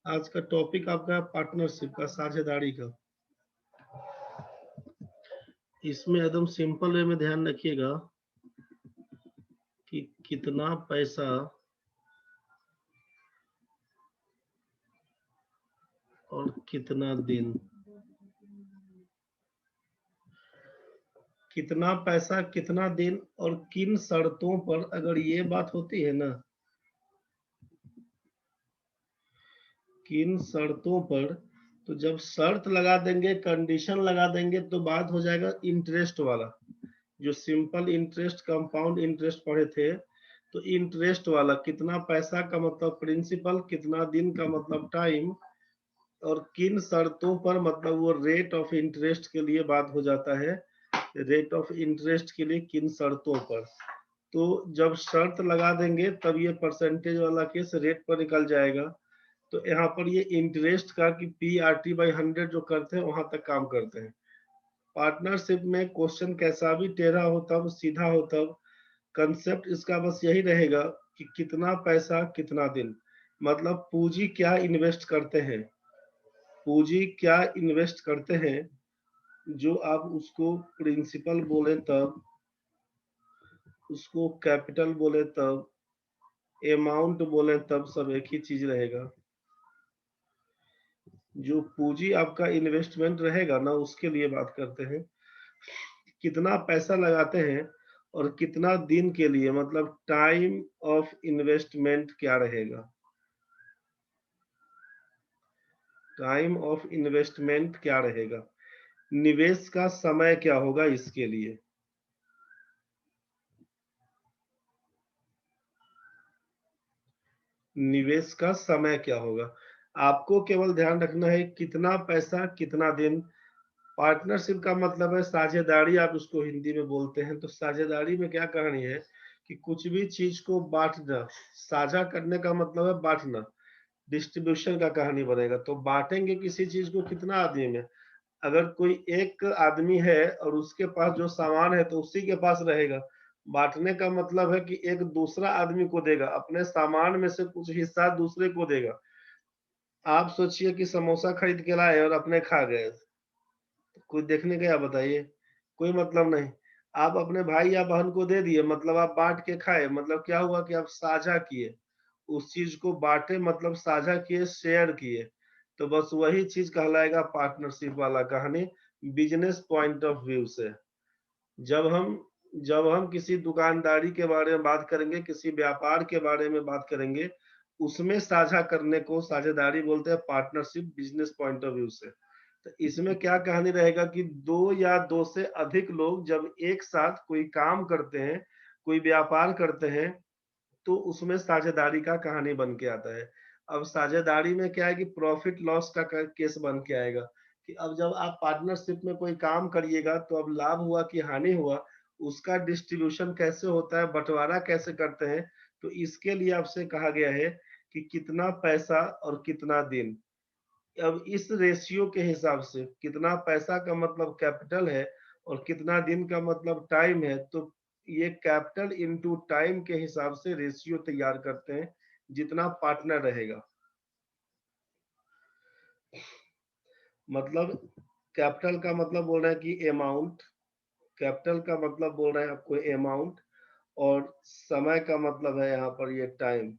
आज का टॉपिक आपका पार्टनरशिप का, साझेदारी का। इसमें एकदम सिंपल वे में ध्यान रखिएगा कि कितना पैसा और कितना दिन, कितना पैसा कितना दिन और किन शर्तों पर, अगर ये बात होती है ना, किन शर्तों पर, तो जब शर्त लगा देंगे, कंडीशन लगा देंगे, तो बात हो जाएगा इंटरेस्ट वाला। जो सिंपल इंटरेस्ट, कंपाउंड इंटरेस्ट पढ़े थे, तो इंटरेस्ट वाला कितना पैसा का मतलब प्रिंसिपल, कितना दिन का मतलब टाइम, और किन शर्तों पर, मतलब वो रेट ऑफ इंटरेस्ट के लिए बात हो जाता है। रेट ऑफ इंटरेस्ट के लिए किन शर्तों पर, तो जब शर्त लगा देंगे तब ये परसेंटेज वाला केस रेट पर निकल जाएगा। तो यहाँ पर ये इंटरेस्ट का कि PRT/100 जो करते हैं वहां तक काम करते हैं। पार्टनरशिप में क्वेश्चन कैसा भी टेढ़ा हो तब, सीधा हो तब, कंसेप्ट इसका बस यही रहेगा कि कितना पैसा कितना दिन, मतलब पूंजी क्या इन्वेस्ट करते हैं, पूंजी क्या इन्वेस्ट करते हैं, जो आप उसको प्रिंसिपल बोले तब, उसको कैपिटल बोले तब, अमाउंट बोले तब, सब एक ही चीज रहेगा। जो पूंजी आपका इन्वेस्टमेंट रहेगा ना, उसके लिए बात करते हैं। कितना पैसा लगाते हैं और कितना दिन के लिए, मतलब टाइम ऑफ इन्वेस्टमेंट क्या रहेगा, टाइम ऑफ इन्वेस्टमेंट क्या रहेगा, निवेश का समय क्या होगा इसके लिए। निवेश का समय क्या होगा, आपको केवल ध्यान रखना है कितना पैसा कितना दिन। पार्टनरशिप का मतलब है साझेदारी, आप उसको हिंदी में बोलते हैं। तो साझेदारी में क्या कहानी है कि कुछ भी चीज को बांटना, साझा करने का मतलब है बांटना, डिस्ट्रीब्यूशन का कहानी बनेगा। तो बांटेंगे किसी चीज को कितना आदमी में, अगर कोई एक आदमी है और उसके पास जो सामान है तो उसी के पास रहेगा। बांटने का मतलब है कि एक दूसरा आदमी को देगा, अपने सामान में से कुछ हिस्सा दूसरे को देगा। आप सोचिए कि समोसा खरीद के लाए और अपने खा गए, कोई देखने गया बताइए, कोई मतलब नहीं। आप अपने भाई या बहन को दे दिए, मतलब आप बांट के खाए, मतलब क्या हुआ कि आप साझा किए, उस चीज को बांटे मतलब साझा किए, शेयर किए। तो बस वही चीज कहलाएगा पार्टनरशिप वाला कहानी, बिजनेस पॉइंट ऑफ व्यू से। जब हम जब हम किसी दुकानदारी के बारे में बात करेंगे, किसी व्यापार के बारे में बात करेंगे, उसमें साझा करने को साझेदारी बोलते हैं, partnership business point of view से। तो इसमें क्या कहानी रहेगा कि दो या दो से अधिक लोग जब एक साथ कोई काम करते हैं, कोई व्यापार करते हैं, तो उसमें साझेदारी का कहानी बन के आता है। अब साझेदारी में क्या है कि प्रॉफिट लॉस का केस बन के आएगा कि अब जब आप पार्टनरशिप में कोई काम करिएगा तो अब लाभ हुआ कि हानि हुआ, उसका डिस्ट्रीब्यूशन कैसे होता है, बंटवारा कैसे करते हैं। तो इसके लिए आपसे कहा गया है कि कितना पैसा और कितना दिन। अब इस रेशियो के हिसाब से, कितना पैसा का मतलब कैपिटल है और कितना दिन का मतलब टाइम है, तो ये कैपिटल इनटू टाइम के हिसाब से रेशियो तैयार करते हैं, जितना पार्टनर रहेगा। मतलब कैपिटल का मतलब बोल रहे हैं कि अमाउंट, कैपिटल का मतलब बोल रहे हैं आपको अमाउंट, और समय का मतलब है यहाँ पर ये टाइम।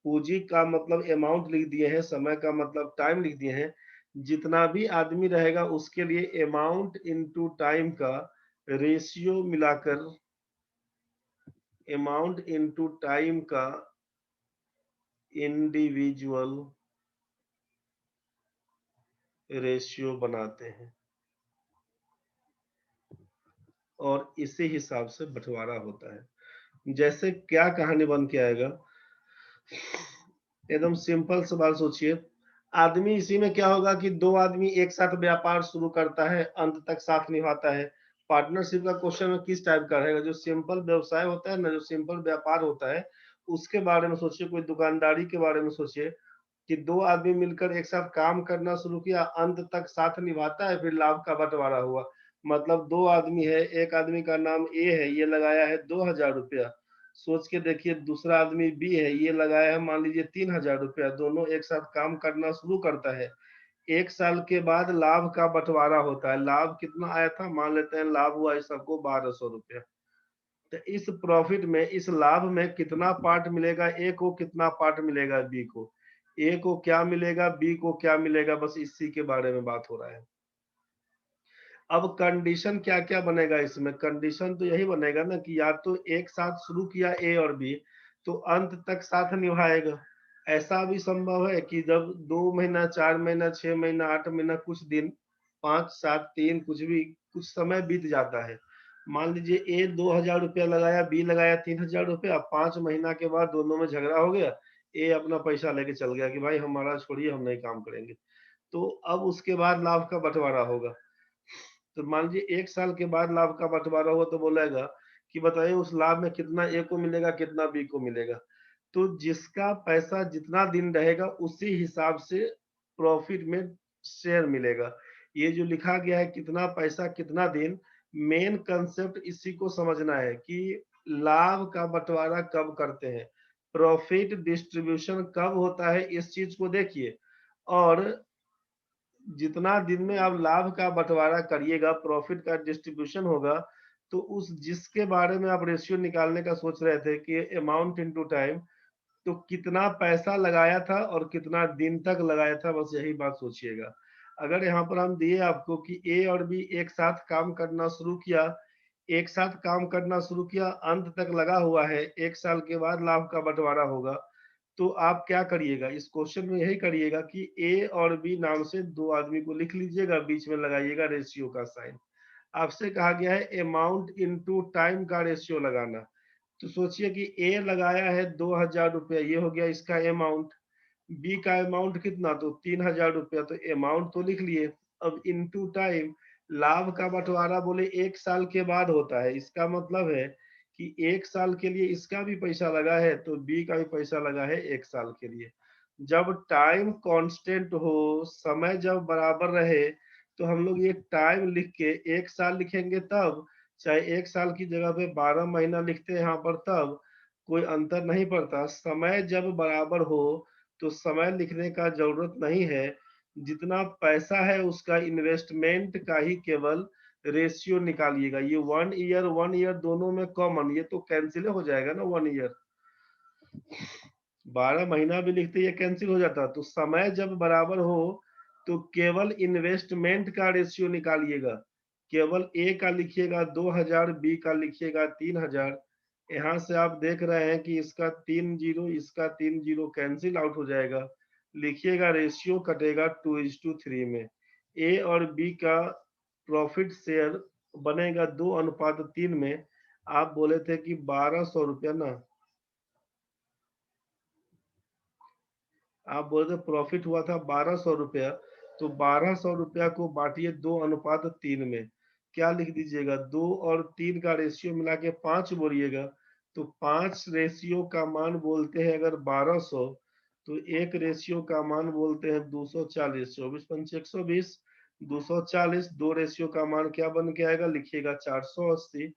पूंजी का मतलब अमाउंट लिख दिए हैं, समय का मतलब टाइम लिख दिए हैं। जितना भी आदमी रहेगा उसके लिए अमाउंट इनटू टाइम का रेशियो मिलाकर, अमाउंट इनटू टाइम का इंडिविजुअल रेशियो बनाते हैं, और इसी हिसाब से बंटवारा होता है। जैसे क्या कहानी बन के आएगा, एकदम सिंपल सवाल सोचिए। आदमी इसी में क्या होगा कि दो आदमी एक साथ व्यापार शुरू करता है, अंत तक साथ निभाता है। पार्टनरशिप का क्वेश्चन में किस टाइप का रहेगा, जो सिंपल व्यवसाय होता है ना, जो सिंपल व्यापार होता है, उसके बारे में सोचिए। कोई दुकानदारी के बारे में सोचिए कि दो आदमी मिलकर एक साथ काम करना शुरू किया, अंत तक साथ निभाता है, फिर लाभ का बंटवारा हुआ। मतलब दो आदमी है, एक आदमी का नाम ए है, ये लगाया है 2000 रुपया, सोच के देखिए, दूसरा आदमी बी है, ये लगाया है मान लीजिए 3,000 रुपया, दोनों एक साथ काम करना शुरू करता है। 1 साल के बाद लाभ का बंटवारा होता है। लाभ कितना आया था, मान लेते हैं लाभ हुआ इस सबको 1,200 रुपया। तो इस प्रॉफिट में, इस लाभ में कितना पार्ट मिलेगा ए को, कितना पार्ट मिलेगा बी को, ए को क्या मिलेगा, बी को क्या मिलेगा, बस इसी के बारे में बात हो रहा है। अब कंडीशन क्या क्या बनेगा इसमें, कंडीशन तो यही बनेगा ना कि या तो एक साथ शुरू किया ए और बी तो अंत तक साथ निभाएगा। ऐसा भी संभव है कि जब 2 महीना, 4 महीना, 6 महीना, 8 महीना, कुछ दिन, 5, 7, 3, कुछ भी, कुछ समय बीत जाता है। मान लीजिए ए 2,000 रुपया लगाया, बी लगाया 3,000 रुपया, 5 महीना के बाद दोनों में झगड़ा हो गया, ए अपना पैसा लेके चल गया कि भाई हमारा छोड़िए, हम नहीं काम करेंगे। तो अब उसके बाद लाभ का बंटवारा होगा। तो मान लीजिए 1 साल के बाद लाभ का बंटवारा हुआ तो बोलेगा कि बताइए उस लाभ में कितना ए को मिलेगा, कितना बी को मिलेगा। तो जिसका पैसा जितना दिन रहेगा उसी हिसाब से प्रॉफिट में शेयर मिलेगा। ये जो लिखा गया है कितना पैसा कितना दिन, मेन कंसेप्ट इसी को समझना है कि लाभ का बंटवारा कब करते हैं, प्रॉफिट डिस्ट्रीब्यूशन कब होता है, इस चीज को देखिए। और जितना दिन में आप लाभ का बंटवारा करिएगा, प्रॉफिट का डिस्ट्रीब्यूशन होगा, तो उस जिसके बारे में आप रेशियो निकालने का सोच रहे थे कि अमाउंट इनटू टाइम, तो कितना पैसा लगाया था और कितना दिन तक लगाया था, बस यही बात सोचिएगा। अगर यहाँ पर हम दिए आपको कि ए और बी एक साथ काम करना शुरू किया, एक साथ काम करना शुरू किया, अंत तक लगा हुआ है, 1 साल के बाद लाभ का बंटवारा होगा, तो आप क्या करिएगा, इस क्वेश्चन में यही करिएगा कि ए और बी नाम से दो आदमी को लिख लीजिएगा, बीच में लगाइएगा रेशियो का साइन। आपसे कहा गया है अमाउंट इनटू टाइम का रेशियो लगाना। तो सोचिए कि ए लगाया है 2,000 रुपया, ये हो गया इसका अमाउंट। बी का अमाउंट कितना, तो 3,000 रुपया, तो अमाउंट तो लिख लिए। अब इनटू टाइम, लाभ का बंटवारा बोले 1 साल के बाद होता है, इसका मतलब है कि 1 साल के लिए इसका भी पैसा लगा है तो बी का भी पैसा लगा है 1 साल के लिए। जब टाइम कांस्टेंट हो, समय जब बराबर रहे, तो हम लोग ये टाइम लिख के 1 साल लिखेंगे तब, चाहे 1 साल की जगह पे 12 महीना लिखते हैं यहाँ पर तब, कोई अंतर नहीं पड़ता। समय जब बराबर हो तो समय लिखने का जरूरत नहीं है। जितना पैसा है उसका इन्वेस्टमेंट का ही केवल रेशियो निकालिएगा। ये 1 ईयर 1 ईयर दोनों में कॉमन, ये तो कैंसिल हो जाएगा ना, 1 ईयर। 12 महीना भी लिखते ये कैंसिल हो जाता। तो समय जब बराबर हो तो केवल इन्वेस्टमेंट का रेशियो निकालिएगा। केवल ए का लिखिएगा 2,000, बी का लिखिएगा 3,000। यहाँ से आप देख रहे हैं कि इसका 3 जीरो, इसका 3 जीरो कैंसिल आउट हो जाएगा। लिखिएगा रेशियो कटेगा 2:3 में। ए और बी का प्रॉफिट शेयर बनेगा 2:3 में। आप बोले थे कि 1,200 रुपया ना, आप बोले थे प्रॉफिट हुआ था 1,200 रुपया, तो 1,200 रुपया को बांटिए 2:3 में। क्या लिख दीजिएगा, 2 और 3 का रेशियो मिला के 5 बोलिएगा। तो 5 रेशियो का मान बोलते हैं अगर 1,200, तो एक रेशियो का मान बोलते हैं 240। 24 × 5 = 120, 240। दो रेशियो का मान क्या बन के आएगा, लिखिएगा 480।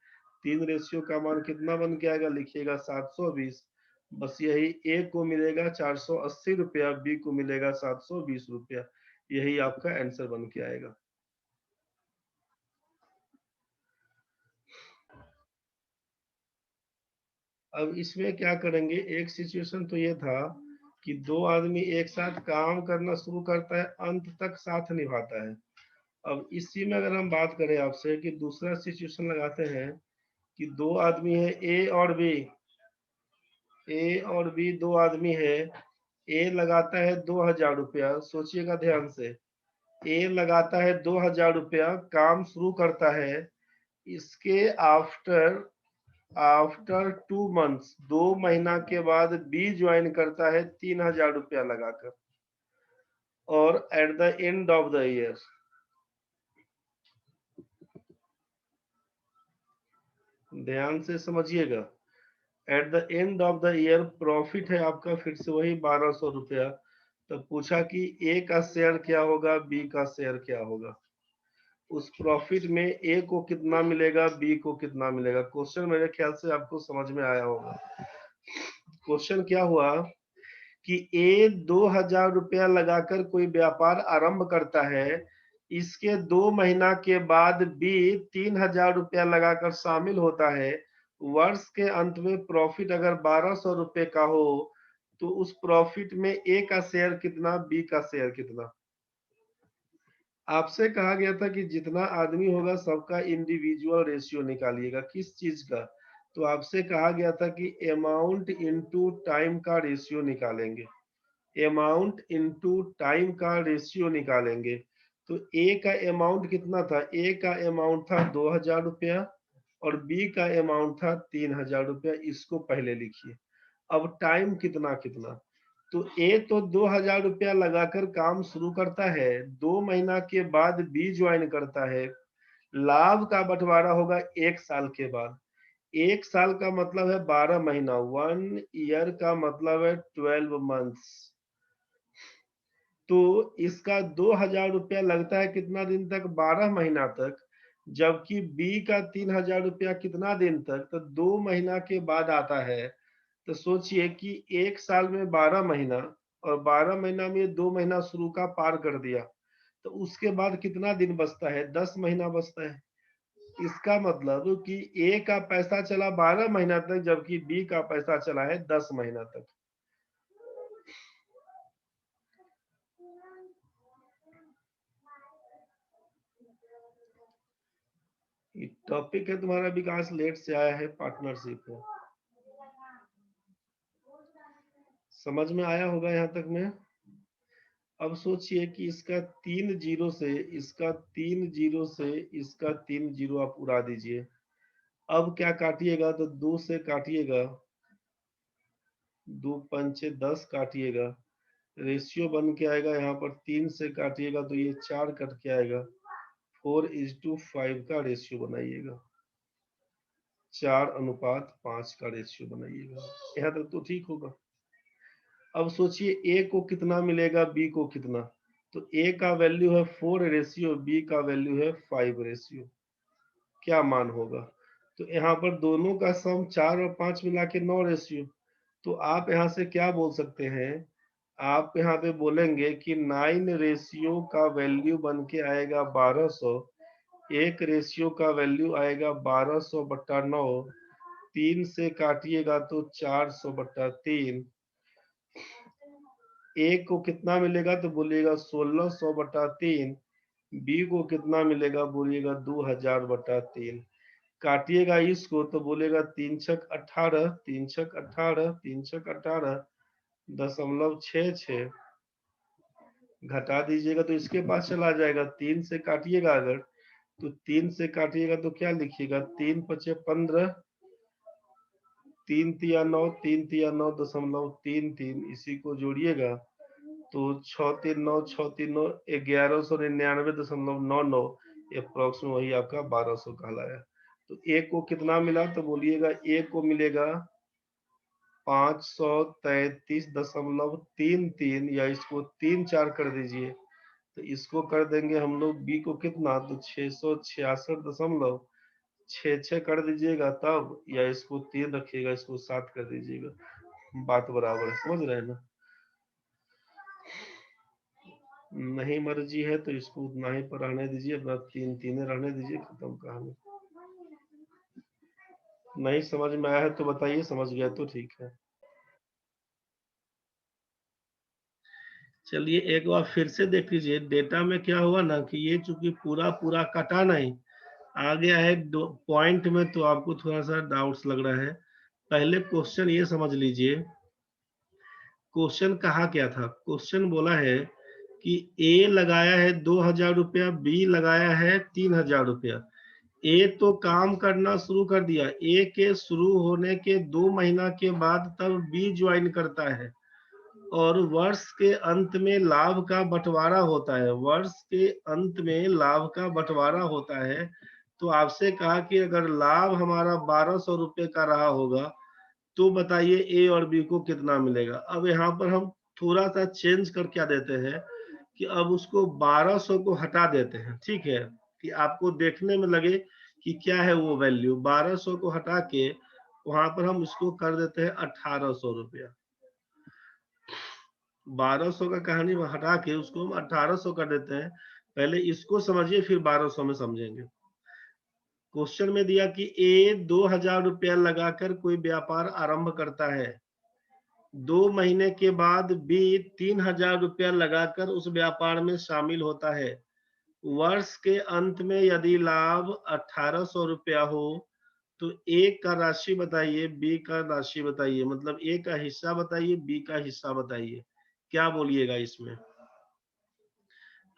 3 रेशियो का मान कितना बन के आएगा, लिखिएगा 720। बस यही, ए को मिलेगा 480 रुपया, बी को मिलेगा 720 रुपया। यही आपका आंसर बन के आएगा। अब इसमें क्या करेंगे, एक सिचुएशन तो ये था कि दो आदमी एक साथ काम करना शुरू करता है, अंत तक साथ निभाता है। अब इसी में अगर हम बात करें आपसे कि दूसरा सिचुएशन लगाते हैं कि दो आदमी है, ए और बी दो आदमी है। ए लगाता है 2,000 रुपया, सोचिएगा ध्यान से। ए लगाता है 2,000 रुपया, काम शुरू करता है। इसके आफ्टर आफ्टर 2 मंथ्स, 2 महीना के बाद बी ज्वाइन करता है 3,000 रुपया लगाकर। और at the end of the year, ध्यान से समझिएगा, at the end of the year profit है आपका फिर से वही 1,200 रुपया। तो पूछा कि ए का शेयर क्या होगा, बी का शेयर क्या होगा। उस प्रॉफिट में ए को कितना मिलेगा, बी को कितना मिलेगा। क्वेश्चन मेरे ख्याल से आपको समझ में आया होगा। क्वेश्चन क्या हुआ कि ए 2000 रुपया लगाकर कोई व्यापार आरंभ करता है, इसके 2 महीना के बाद बी 3000 रुपया लगाकर शामिल होता है। वर्ष के अंत में प्रॉफिट अगर 1200 रुपए का हो तो उस प्रॉफिट में ए का शेयर कितना, बी का शेयर कितना। आपसे कहा गया था कि जितना आदमी होगा सबका इंडिविजुअल रेशियो निकालिएगा। किस चीज का? तो आपसे कहा गया था कि अमाउंट इनटू टाइम का रेशियो निकालेंगे। अमाउंट इनटू टाइम का रेशियो निकालेंगे। तो ए का अमाउंट कितना था? ए का अमाउंट था 2000 रुपया और बी का अमाउंट था 3000 रुपया। इसको पहले लिखिए। अब टाइम कितना कितना, तो ए तो 2000 रुपया लगाकर काम शुरू करता है, 2 महीना के बाद बी ज्वाइन करता है। लाभ का बंटवारा होगा 1 साल के बाद। 1 साल का मतलब है 12 महीना, 1 ईयर का मतलब है 12 मंथ्स। तो इसका 2000 रुपया लगता है कितना दिन तक? 12 महीना तक। जबकि बी का 3000 रुपया कितना दिन तक? तो 2 महीना के बाद आता है। तो सोचिए कि 1 साल में 12 महीना और 12 महीना में 2 महीना शुरू का पार कर दिया, तो उसके बाद कितना दिन बचता है? 10 महीना बचता है। इसका मतलब कि ए का पैसा चला 12 महीना तक, जबकि बी का पैसा चला है 10 महीना तक। ये टॉपिक है तुम्हारा विकास, लेट से आया है, पार्टनरशिप है। समझ में आया होगा यहाँ तक में। अब सोचिए कि इसका 3 जीरो से, इसका 3 जीरो से, इसका 3 जीरो आप उड़ा दीजिए। अब क्या काटिएगा? तो 2 से काटिएगा, 2 पंचे 10 काटिएगा, रेशियो बन के आएगा। यहाँ पर 3 से काटिएगा तो ये 4 कट के आएगा। 4:5 का रेशियो बनाइएगा, 4:5 का रेशियो बनाइएगा। यहाँ तक तो ठीक होगा। अब सोचिए ए को कितना मिलेगा, बी को कितना। तो ए का वैल्यू है 4 रेशियो, बी का वैल्यू है 5 रेशियो। क्या मान होगा? तो यहाँ पर दोनों का सम 4 और 5 मिला के 9 रेशियो। तो आप यहाँ से क्या बोल सकते हैं? आप यहाँ पे बोलेंगे कि 9 रेशियो का वैल्यू बन के आएगा 1200। 1 रेशियो का वैल्यू आएगा 1200/9। 3 से काटिएगा तो 400/3। ए को कितना मिलेगा? तो बोलिएगा 1600/3। बी को कितना मिलेगा? बोलिएगा 2000/3। काटिएगा इसको तो बोलेगा 3 छक 18, 3 छक 18, 3 छक 18.66। घटा दीजिएगा तो इसके पास चला जाएगा। 3 से काटिएगा अगर, तो 3 से काटिएगा तो क्या लिखिएगा? 3 पचे 15, 3 तिया 9, 3 तिया 9.33। इसी को जोड़िएगा तो 639, 639, 1199.99। अप्रोक्स में वही आपका 1200 कहलाया। तो ए को कितना मिला? तो बोलिएगा ए को मिलेगा 533.33, या इसको 3 4 कर दीजिए तो इसको कर देंगे हम लोग बी को कितना? तो 666.66 कर दीजिएगा तब, या इसको 3 रखिएगा, इसको 7 कर दीजिएगा। बात बराबर है, समझ रहे हैं ना? नहीं मर्जी है तो इसको उतना ही पर रहने दीजिए, अपना 3 3 रहने दीजिए, खत्म कहानी। नहीं समझ में आया है तो बताइए, समझ गया तो ठीक है। चलिए एक बार फिर से देख लीजिए। डेटा में क्या हुआ ना कि ये चूंकि पूरा पूरा कटा नहीं, आ गया है पॉइंट में, तो आपको थोड़ा सा डाउट्स लग रहा है। पहले क्वेश्चन ये समझ लीजिए। क्वेश्चन कहा क्या था? क्वेश्चन बोला है कि ए लगाया है 2000 रुपया, बी लगाया है 3000 रुपया। ए तो काम करना शुरू कर दिया। ए के शुरू होने के 2 महीना के बाद तब बी ज्वाइन करता है, और वर्ष के अंत में लाभ का बंटवारा होता है। वर्ष के अंत में लाभ का बंटवारा होता है। तो आपसे कहा कि अगर लाभ हमारा 1200 रुपये का रहा होगा तो बताइए ए और बी को कितना मिलेगा। अब यहाँ पर हम थोड़ा सा चेंज कर क्या देते हैं कि अब उसको 1200 को हटा देते हैं, ठीक है। कि आपको देखने में लगे कि क्या है वो वैल्यू। 1200 को हटा के वहां पर हम इसको कर देते हैं 1800 रुपया। 1200 का कहानी हटा के उसको हम 1800 कर देते हैं। पहले इसको समझिए फिर 1200 में समझेंगे। क्वेश्चन में दिया कि ए 2000 रुपया लगाकर कोई व्यापार आरंभ करता है। 2 महीने के बाद बी 3000 रुपया लगाकर उस व्यापार में शामिल होता है। वर्ष के अंत में यदि लाभ 1800 रुपया हो तो ए का राशि बताइए, बी का राशि बताइए, मतलब ए का हिस्सा बताइए, बी का हिस्सा बताइए। क्या बोलिएगा इसमें?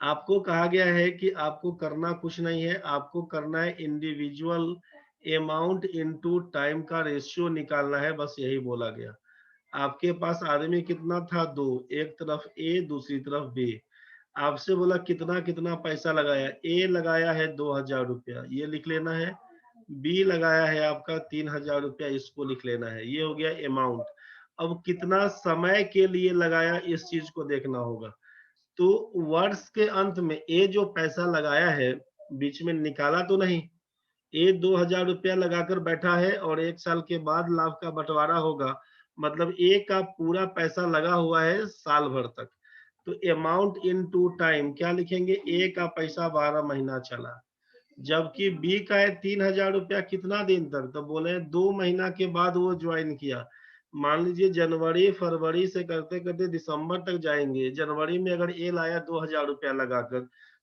आपको कहा गया है कि आपको करना कुछ नहीं है, आपको करना है इंडिविजुअल अमाउंट इनटू टाइम का रेशियो निकालना है, बस यही बोला गया। आपके पास आदमी कितना था? 2, एक तरफ ए दूसरी तरफ बी। आपसे बोला कितना कितना पैसा लगाया। ए लगाया है 2000 रुपया, ये लिख लेना है। बी लगाया है आपका 3000 रुपया, इसको लिख लेना है। ये हो गया अमाउंट। अब कितना समय के लिए लगाया इस चीज को देखना होगा। तो वर्ष के अंत में ए जो पैसा लगाया है बीच में निकाला तो नहीं। ए 2000 रुपया लगाकर बैठा है और 1 साल के बाद लाभ का बंटवारा होगा, मतलब ए का पूरा पैसा लगा हुआ है साल भर तक। तो अमाउंट इन टू टाइम क्या लिखेंगे? ए का पैसा 12 महीना चला, जबकि बी का है 3000 रुपया कितना दिन तक? तो बोले 2 महीना के बाद वो ज्वाइन किया। मान लीजिए जनवरी फरवरी से करते करते दिसंबर तक जाएंगे। जनवरी में अगर ए लाया 2000 रुपया लगाकर,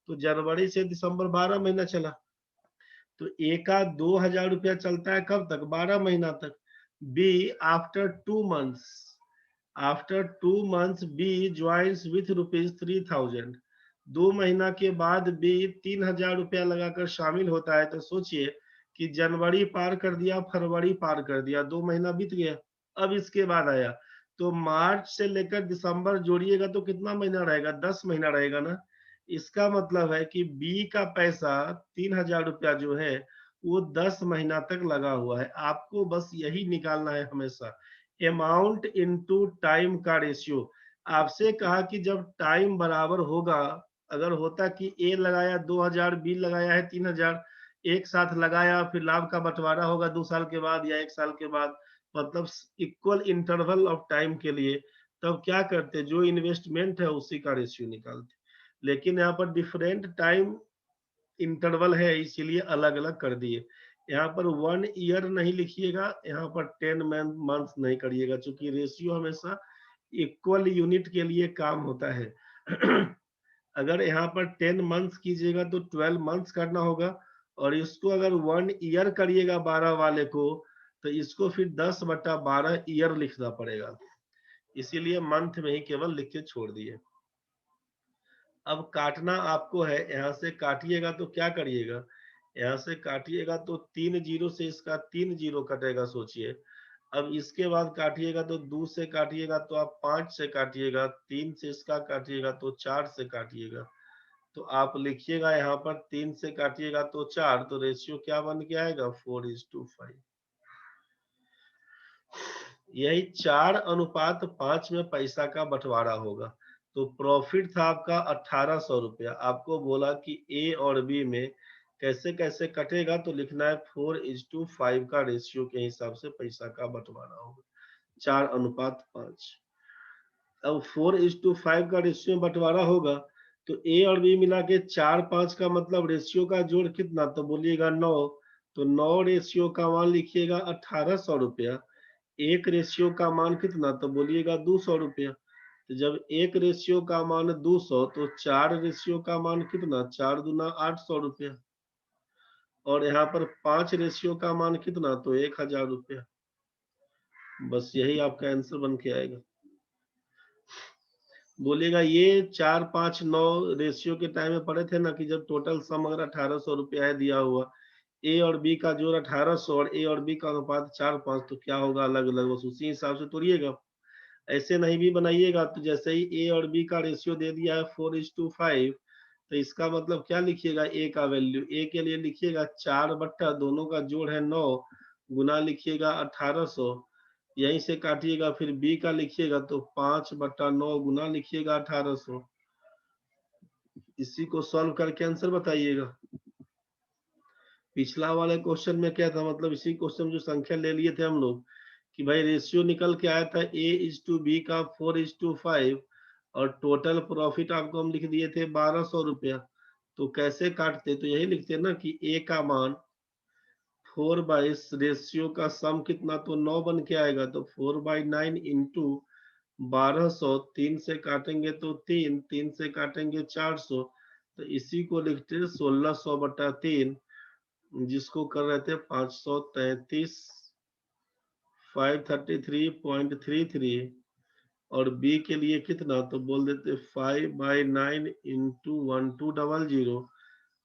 तो जनवरी से दिसंबर 12 महीना चला। तो ए का 2000 रुपया चलता है कब तक? 12 महीना तक। B after 2 months, after 2 months B joins with ₹3000। 2 महीना के बाद बी 3000 रुपया लगाकर शामिल होता है। तो सोचिए कि जनवरी पार कर दिया, फरवरी पार कर दिया, 2 महीना बीत गया। अब इसके बाद आया तो मार्च से लेकर दिसंबर जोड़िएगा तो कितना महीना रहेगा? 10 महीना रहेगा ना। इसका मतलब है कि बी का पैसा 3000 रुपया जो है वो 10 महीना तक लगा हुआ है। आपको बस यही निकालना है हमेशा, अमाउंट इनटू टाइम का रेशियो। आपसे कहा कि जब टाइम बराबर होगा, अगर होता कि ए लगाया 2000, बी लगाया है 3000, एक साथ लगाया, फिर लाभ का बंटवारा होगा 2 साल के बाद या 1 साल के बाद, मतलब इक्वल इंटरवल ऑफ टाइम के लिए, तब क्या करते? जो इन्वेस्टमेंट है उसी का रेशियो निकालते। लेकिन यहाँ पर डिफरेंट टाइम इंटरवल है, इसीलिए अलग अलग कर दिए। यहाँ पर 1 ईयर नहीं लिखिएगा, यहाँ पर 10 मंथ नहीं करिएगा, क्योंकि रेशियो हमेशा इक्वल यूनिट के लिए काम होता है। अगर यहाँ पर 10 मंथ्स कीजिएगा तो 12 मंथ्स करना होगा, और इसको अगर 1 ईयर करिएगा 12 वाले को, तो इसको फिर 10/12 ईयर लिखना पड़ेगा। इसीलिए मंथ में ही केवल लिख के छोड़ दिए। अब काटना आपको है, यहाँ से काटिएगा तो क्या करिएगा? यहाँ से काटिएगा तो 3 जीरो से इसका 3 जीरो कटेगा, सोचिए। अब इसके बाद काटिएगा तो 2 से काटिएगा तो आप 5 से काटिएगा, 3 से इसका काटिएगा तो 4 से काटिएगा। तो आप लिखिएगा यहाँ पर 3 से काटिएगा तो 4, तो रेशियो क्या बन के आएगा? 4:5। यही 4:5 में पैसा का बंटवारा होगा। तो प्रॉफिट था आपका 1800 रुपया। आपको बोला कि ए और बी में कैसे कैसे कटेगा, तो लिखना है 4:5 का रेशियो के हिसाब से पैसा का बंटवारा होगा, 4:5। अब 4:5 का रेशियो में बंटवारा होगा तो ए और बी मिला के 4-5 का मतलब रेशियो का जोड़ कितना? तो बोलिएगा 9। तो 9 रेशियो का मान लिखिएगा 1800 रुपया। एक रेशियो का मान कितना? तो बोलिएगा 200 रुपया। तो जब एक रेशियो का मान 200, तो 4 रेशियो का मान कितना? 4 दूना 800 रुपया। और यहाँ पर 5 रेशियो का मान कितना? तो 1000 रुपया। बस यही आपका आंसर बन के आएगा। बोलिएगा ये 4, 5, 9 रेशियो के टाइम में पढ़े थे ना, कि जब टोटल सम अगर 1800 रुपया है दिया हुआ, ए और बी का जोड़ 1800 और ए और बी का अनुपात 4-5, तो क्या होगा अलग अलग, बस उसी हिसाब से तोड़िएगा। ऐसे नहीं भी बनाइएगा, तो जैसे ही ए और बी का रेशियो दे दिया है 4:5, तो इसका मतलब क्या लिखिएगा? ए का वैल्यू, ए के लिए लिखिएगा 4 बट्टा दोनों का जोड़ है 9 गुना लिखिएगा 1800, यहीं से काटिएगा। फिर बी का लिखिएगा तो 5/9 गुना लिखिएगा 1800। इसी को सॉल्व करके आंसर बताइएगा। पिछला वाले क्वेश्चन में क्या था, मतलब इसी क्वेश्चन में जो संख्या ले लिए थे हम लोग कि भाई रेशियो निकल के आया था A:B का 4:5 और टोटल प्रॉफिट आपको हम लिख दिए थे 1200 रुपया। तो कैसे काटते, तो यही लिखते ना कि A का मान 4/, रेशियो का सम कितना, तो 9 बन के आएगा, तो 4/9 इंटू 1200, 3 से काटेंगे तो 3, 3 से काटेंगे 400, तो इसी को लिखते 1600/3, जिसको कर रहे थे 533, 533.33। और बी के लिए कितना, तो बोल देते 5/9 इंटू 1200,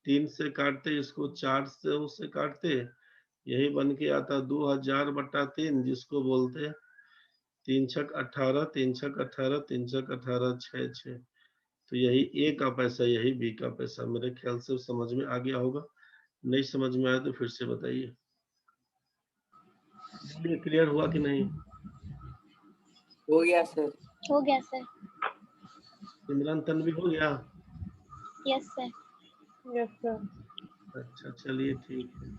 3 से काटते इसको, 4 से उसे काटते, यही बन के आता 2000/3, जिसको बोलते 3×6=18, 3×6=18, 3×6=18, 6×6। तो यही ए का पैसा, यही बी का पैसा। मेरे ख्याल से समझ में आ गया होगा, नहीं समझ में आया तो फिर से बताइए। बोलिए, क्लियर हुआ कि नहीं? हो गया सर। हो गया सर। सिमरन, तन्वी, हो गया? Yes sir. Yes sir. अच्छा, चलिए ठीक है।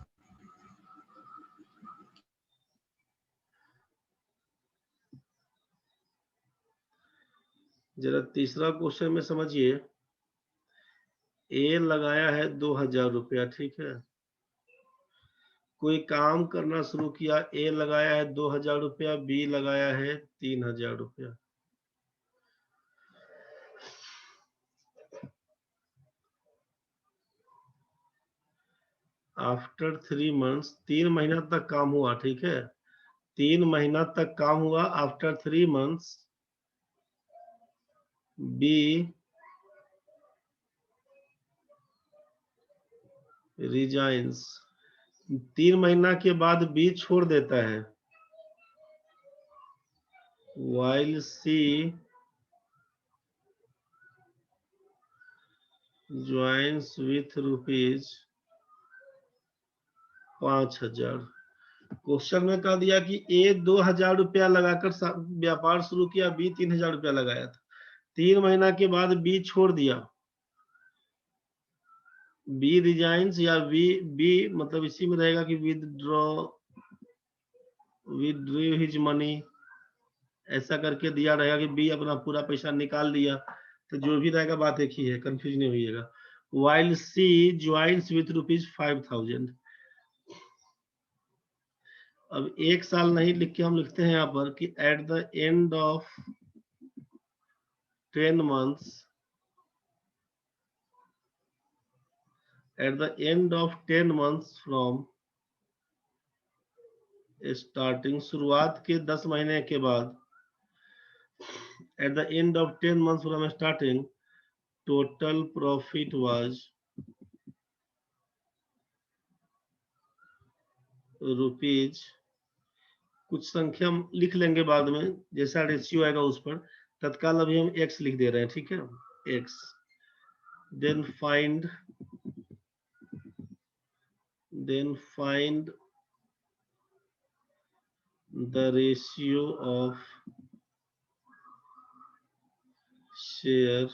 जरा तीसरा क्वेश्चन में समझिए। ए लगाया है 2000 रुपया, ठीक है। कोई काम करना शुरू किया, ए लगाया है 2000 रुपया, बी लगाया है 3000 रुपया। आफ्टर 3 मंथ्स, 3 महीना तक काम हुआ, ठीक है। 3 महीना तक काम हुआ। आफ्टर 3 मंथ्स बी रिजाइन्स, 3 महीना के बाद बी छोड़ देता है। while C joins with ₹5000। Question में कह दिया कि ए 2000 रुपया लगाकर व्यापार शुरू किया, बी 3000 रुपया लगाया था। 3 महीना के बाद बी छोड़ दिया। बी रिजाइन्स या बी मतलब इसी में रहेगा कि विदड्रॉ हिज मनी, ऐसा करके दिया रहेगा कि बी अपना पूरा पैसा निकाल दिया। तो जो भी रहेगा बात एक ही है, कंफ्यूज नहीं होइएगा। while C joins with ₹5000। अब 1 साल नहीं लिख के हम लिखते हैं यहाँ पर कि at the end of 10 months, at the end of 10 months from starting, शुरुआत के 10 महीने के बाद, at the end of 10 months from starting, total profit was rupees, कुछ संख्या हम लिख लेंगे बाद में, जैसा रेशियो आएगा उस पर। तत्काल अभी हम x लिख दे रहे हैं, ठीक है, x। then find the ratio of share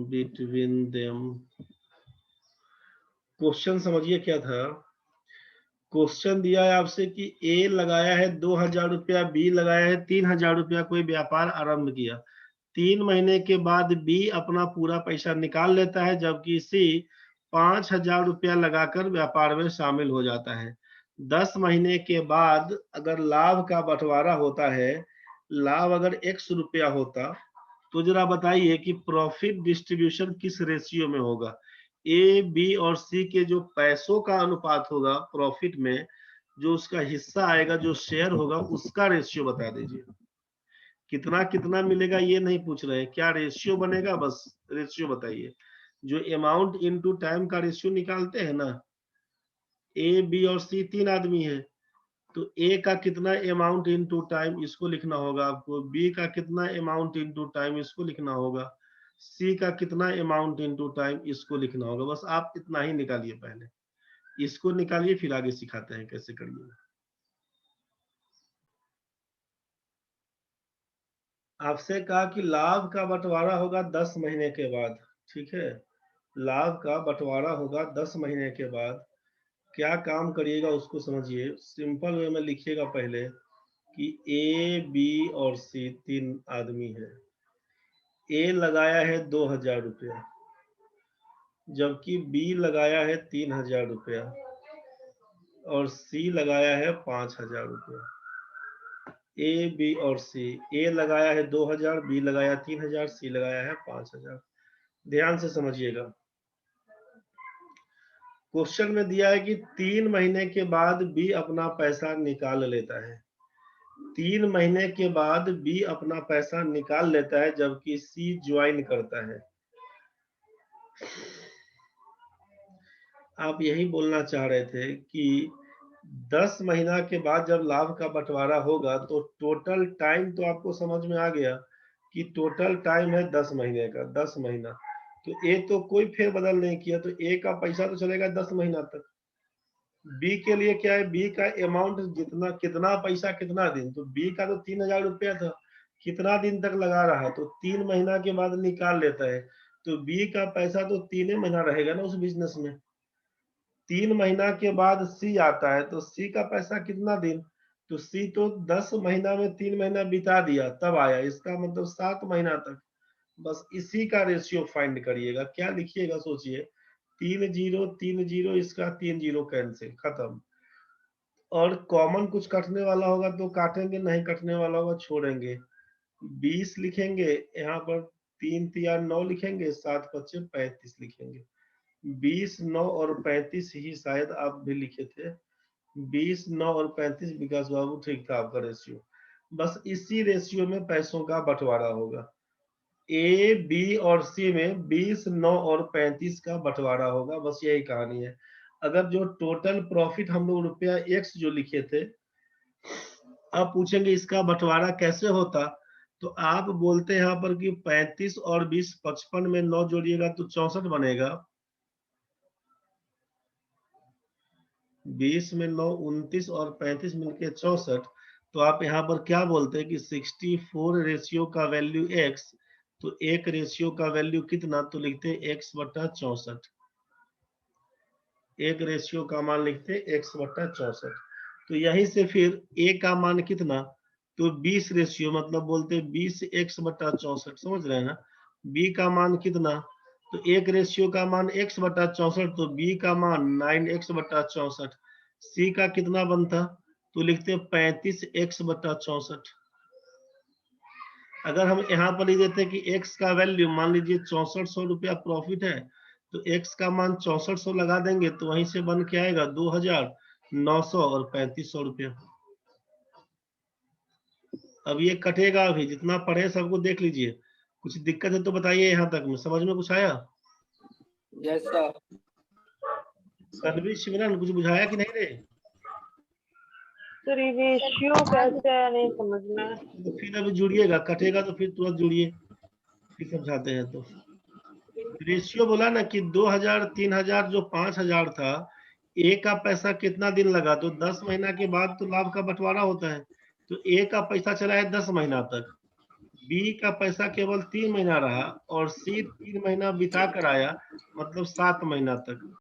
between them। Question समझिए क्या था। क्वेश्चन दिया है आपसे कि ए लगाया है 2000 रुपया, बी लगाया है 3000 रुपया, कोई व्यापार आरंभ किया। 3 महीने के बाद बी अपना पूरा पैसा निकाल लेता है, जबकि सी 5000 रुपया लगाकर व्यापार में शामिल हो जाता है। 10 महीने के बाद अगर लाभ का बंटवारा होता है, लाभ अगर x रुपया होता, तो जरा बताइए कि प्रॉफिट डिस्ट्रीब्यूशन किस रेशियो में होगा। ए, बी और सी के जो पैसों का अनुपात होगा प्रॉफिट में, जो उसका हिस्सा आएगा, जो शेयर होगा, उसका रेशियो बता दीजिए। कितना कितना मिलेगा ये नहीं पूछ रहे हैं, क्या रेशियो बनेगा, बस रेशियो बताइए। जो अमाउंट इनटू टाइम का रेशियो निकालते हैं ना, ए, बी और सी 3 आदमी है, तो ए का कितना अमाउंट इनटू टाइम, इसको लिखना होगा आपको। बी का कितना अमाउंट इनटू टाइम, इसको लिखना होगा। सी का कितना अमाउंट इनटू टाइम, इसको लिखना होगा। बस आप इतना ही निकालिए, पहले इसको निकालिए, फिर आगे सिखाते हैं कैसे करिए। आपसे कहा कि लाभ का बंटवारा होगा 10 महीने के बाद, ठीक है। लाभ का बंटवारा होगा 10 महीने के बाद। क्या काम करिएगा उसको समझिए। सिंपल वे में लिखिएगा पहले कि ए, बी और सी 3 आदमी है। ए लगाया है 2000 रुपया, जबकि बी लगाया है 3000 रुपया और सी लगाया है 5000 रुपया। ए, बी और सी। ए लगाया है 2000, बी लगाया 3000, सी लगाया है 5000। ध्यान से समझिएगा। क्वेश्चन में दिया है कि 3 महीने के बाद बी अपना पैसा निकाल लेता है। 3 महीने के बाद बी अपना पैसा निकाल लेता है, जबकि सी ज्वाइन करता है। आप यही बोलना चाह रहे थे कि 10 महीना के बाद जब लाभ का बंटवारा होगा तो टोटल टाइम तो आपको समझ में आ गया कि टोटल टाइम है 10 महीने का, 10 महीना। तो ए तो कोई फेरबदल नहीं किया, तो ए का पैसा तो चलेगा 10 महीना तक। बी के लिए क्या है, बी का अमाउंट जितना, कितना पैसा कितना दिन, तो बी का तो 3000 रुपया था, कितना दिन तक लगा रहा, तो 3 महीना के बाद निकाल लेता है। तो बी का पैसा तो 3 महीना रहेगा ना उस बिजनेस में। 3 महीना के बाद सी आता है, तो सी का पैसा कितना दिन, तो सी तो 10 महीना में 3 महीना बिता दिया तब आया, इसका मतलब 7 महीना तक। बस इसी का रेशियो फाइंड करिएगा। क्या लिखिएगा सोचिए। 3 0 3 0, इसका 3 0 कैंसिल, खत्म। और कॉमन कुछ कटने वाला होगा तो काटेंगे, नहीं कटने वाला होगा छोड़ेंगे। 20 लिखेंगे यहाँ पर, 3 3 9 लिखेंगे, 7 5 35 लिखेंगे। 20 9 और 35 ही शायद आप भी लिखे थे। 20 9 और 35 विकास बाबू, ठीक था आपका रेशियो। बस इसी रेशियो में पैसों का बंटवारा होगा। ए, बी और सी में 20 9 और 35 का बंटवारा होगा, बस यही कहानी है। अगर जो टोटल प्रॉफिट हम लोग रुपया एक्स जो लिखे थे, अब पूछेंगे इसका बंटवारा कैसे होता, तो आप बोलते हैं यहाँ पर कि 35 और 20, 55 में 9 जोड़िएगा तो 64 बनेगा। 20 में 9 29 और 35 मिलके 64। तो आप यहाँ पर क्या बोलते हैं कि 64 रेशियो का वैल्यू x, तो एक रेशियो का वैल्यू कितना, तो लिखते हैं x बटा 64। एक रेशियो का मान लिखते हैं x बटा 64। तो यहीं से फिर a का मान कितना, तो 20 रेशियो, मतलब बोलते हैं 20 x बटा 64, समझ रहे हैं ना। b का मान कितना, तो एक रेशियो का मान x बटा 64, तो b का मान 9x बटा 64। c का कितना बनता, तो लिखते हैं 35x बटा 64। अगर हम यहाँ पर लिख देते हैं कि x का वैल्यू मान लीजिए 6400 रुपया प्रॉफिट है, तो x का मान 6400 लगा देंगे, तो वहीं से बन के आएगा 2900 और 3500 रुपया। अब ये कटेगा, अभी जितना पढ़े सबको देख लीजिए। कुछ दिक्कत है तो बताइए, यहाँ तक में समझ में कुछ आया? Yes sir. तनवीर सिमरन कुछ बुझाया कि नहीं रे? सर ये रेशियो कैसे है नहीं समझ में। तो फिर अभी जुड़िएगा, कटेगा तो फिर तुरंत जुड़िए, फिर समझाते हैं। तो रेशियो बोला ना कि 2000 3000 जो 5000 था, ए का पैसा कितना दिन लगा, तो 10 महीना के बाद तो लाभ का बंटवारा होता है। तो ए का पैसा चला है 10 महीना तक, बी का पैसा केवल 3 महीना रहा और सी 3 महीना बिता कर आया, मतलब 7 महीना तक।